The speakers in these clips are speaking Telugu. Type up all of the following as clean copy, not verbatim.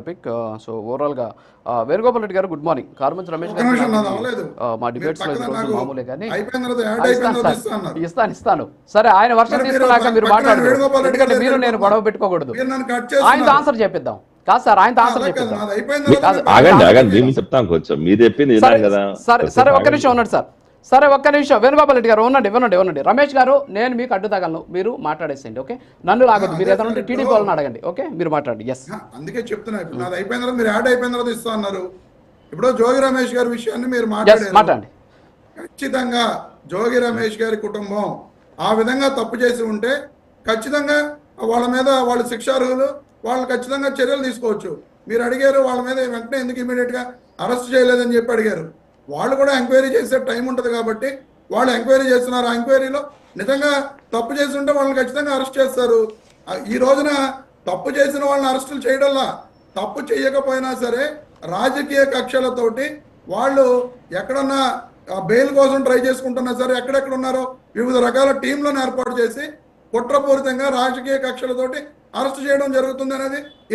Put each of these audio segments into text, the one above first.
టాపిక్. సో ఓవరాల్గా వేణుగోపాల్ రెడ్డి గారు గుడ్ మార్నింగ్. కార్మంచి రమేష్ గారు మా డిబేట్స్లో ఈరోజు మామూలే కానీ ఇస్తాను. సరే ఆయన వర్షం తీసుకున్నాక మీరు మాట్లాడదు, ఎందుకంటే మీరు నేను గొడవ పెట్టుకోకూడదు. ఆయనతో ఆన్సర్ చెప్పిద్దాం. కాదు సార్, ఆయనతో ఆన్సర్ చెప్పిద్దాం. చెప్తాం కొంచెం మీరు చెప్పింది కదా. సరే ఒక్క నిమిషం ఉన్నాడు సార్. సరే ఒక్క నిమిషం వేణుగోపాల్ రెడ్డి గారు వినండి. రమేష్ గారు నేను మీకు అడ్డు తగలను, మీరు మాట్లాడేసేయండి. ఓకే, నన్ను లాగొద్దు. మీరు ఏదైనా టీడీపీ వాళ్ళని అడగండి. ఓకే, మీరు మాట్లాడండి. ఎస్, అందుకే చెప్తున్నా. ఇప్పుడు నాది అయిపోయిన తర్వాత మీరు యాడ్ అయిపోయిన తర్వాత ఇస్తా అన్నారు. ఇప్పుడు జోగి రమేష్ గారి విషయాన్ని మీరు మాట్లాడండి. ఖచ్చితంగా జోగి రమేష్ గారి కుటుంబం ఆ విధంగా తప్పు చేసి ఉంటే ఖచ్చితంగా వాళ్ళ మీద వాళ్ళ శిక్షార్హులు, వాళ్ళు ఖచ్చితంగా చర్యలు తీసుకోవచ్చు. మీరు అడిగారు వాళ్ళ మీద వెంటనే ఎందుకు ఇమీడియట్ గా అరెస్ట్ చేయలేదని చెప్పి అడిగారు. వాళ్ళు కూడా ఎంక్వైరీ చేసే టైం ఉంటుంది కాబట్టి వాళ్ళు ఎంక్వైరీ చేస్తున్నారు. ఆ ఎంక్వైరీలో నిజంగా తప్పు చేసి ఉంటే వాళ్ళని ఖచ్చితంగా అరెస్ట్ చేస్తారు. ఈ రోజున తప్పు చేసిన వాళ్ళని అరెస్టులు చేయడంలా, తప్పు చేయకపోయినా సరే రాజకీయ కక్షలతోటి వాళ్ళు ఎక్కడన్నా బెయిల్ కోసం ట్రై చేసుకుంటున్నా సరే ఎక్కడెక్కడ ఉన్నారో వివిధ రకాల టీంలను ఏర్పాటు చేసి కుట్రపూరితంగా రాజకీయ కక్షలతోటి అరెస్ట్ చేయడం జరుగుతుంది అనేది ఈ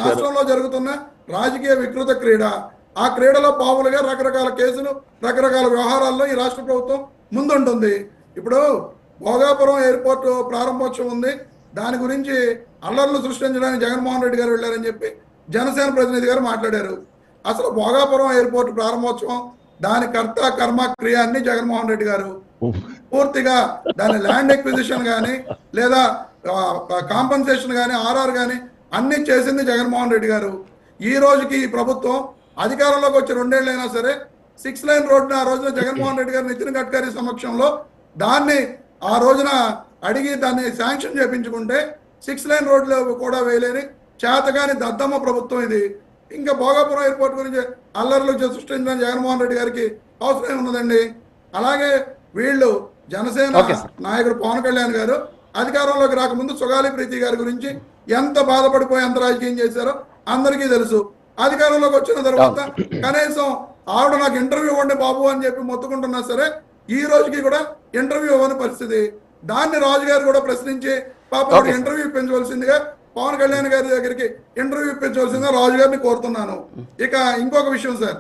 రాష్ట్రంలో జరుగుతున్న రాజకీయ వికృత క్రీడ. ఆ క్రీడలో పావులుగా రకరకాల కేసులు, రకరకాల వ్యవహారాల్లో ఈ రాష్ట్ర ప్రభుత్వం ముందుంటుంది. ఇప్పుడు భోగాపురం ఎయిర్పోర్ట్ ప్రారంభోత్సవం ఉంది, దాని గురించి అల్లర్లు సృష్టించడానికి జగన్మోహన్ రెడ్డి గారు వెళ్ళారని చెప్పి జనసేన ప్రతినిధి గారు మాట్లాడారు. అసలు భోగాపురం ఎయిర్పోర్ట్ ప్రారంభోత్సవం దాని కర్త కర్మ క్రియ అన్ని జగన్మోహన్ రెడ్డి గారు. పూర్తిగా దాని ల్యాండ్ ఎక్విజిషన్ కానీ లేదా కాంపన్సేషన్ కానీ ఆర్ఆర్ కానీ అన్ని చేసింది జగన్మోహన్ రెడ్డి గారు. ఈ రోజుకి ఈ ప్రభుత్వం అధికారంలోకి వచ్చి 2 ఏళ్ళైనా సరే 6 లైన్ రోడ్డుని ఆ రోజున జగన్మోహన్ రెడ్డి గారు నితిన్ గడ్కరీ సమక్షంలో దాన్ని ఆ రోజున అడిగి దాన్ని శాంక్షన్ చేయించుకుంటే 6 లైన్ రోడ్లు కూడా వేయలేని చేతగాని దద్దమ్మ ప్రభుత్వం ఇది. ఇంకా భోగాపురం ఎయిర్పోర్ట్ గురించి అల్లర్లు సృష్టించిన జగన్మోహన్ రెడ్డి గారికి అవసరం ఉన్నదండి. అలాగే వీళ్ళు జనసేన నాయకుడు పవన్ కళ్యాణ్ గారు అధికారంలోకి రాకముందు సుగాలి ప్రీతి గారి గురించి ఎంత బాధపడిపోయి ఎంత రాజకీయం చేశారో అందరికీ తెలుసు. అధికారంలోకి వచ్చిన తర్వాత కనీసం ఆవిడ నాకు ఇంటర్వ్యూ ఇవ్వండి బాబు అని చెప్పి మొత్తుకుంటున్నా సరే ఈ రోజుకి కూడా ఇంటర్వ్యూ ఇవ్వని పరిస్థితి. దాన్ని రాజు గారు కూడా ప్రశ్నించి పాప ఇంటర్వ్యూ ఇప్పించవలసిందిగా పవన్ కళ్యాణ్ గారి దగ్గరికి ఇంటర్వ్యూ ఇప్పించవలసిందిగా రాజు గారిని కోరుతున్నాను. ఇక ఇంకొక విషయం సార్,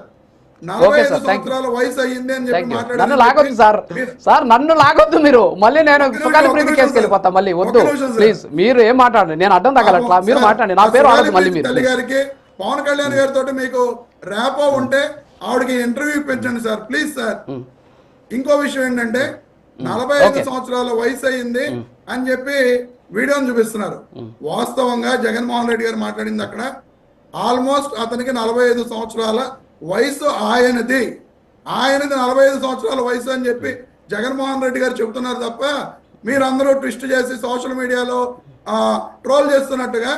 45 సంవత్సరాల వయసు అయ్యింది అని చెప్పి మాట్లాడారు. సార్ నన్ను లాగొద్దు, మీరు మళ్ళీ నేను సుగాలి ప్రీతి కేసుకి వెళ్ళిపోతా. మళ్ళీ వద్దు ప్లీజ్, మీరు ఏం మాట్లాడండి, నేను అడ్డం తగలట్లా, మీరు మాట్లాడండి. నా పేరు ఆడదు మళ్ళీ మీరు. తల్లి గారికి పవన్ కళ్యాణ్ గారితో మీకు ర్యాపో ఉంటే ఆవిడకి ఇంటర్వ్యూ ఇప్పించండి సార్, ప్లీజ్ సార్. ఇంకో విషయం ఏంటంటే 45 సంవత్సరాల వయసు అయ్యింది అని చెప్పి వీడియోని చూపిస్తున్నారు. వాస్తవంగా జగన్మోహన్ రెడ్డి గారు మాట్లాడింది అక్కడ ఆల్మోస్ట్ అతనికి 45 సంవత్సరాల వయసు ఆయనది 45 సంవత్సరాల వయసు అని చెప్పి జగన్మోహన్ రెడ్డి గారు చెబుతున్నారు తప్ప మీరందరూ ట్విస్ట్ చేసి సోషల్ మీడియాలో ట్రోల్ చేస్తున్నట్టుగా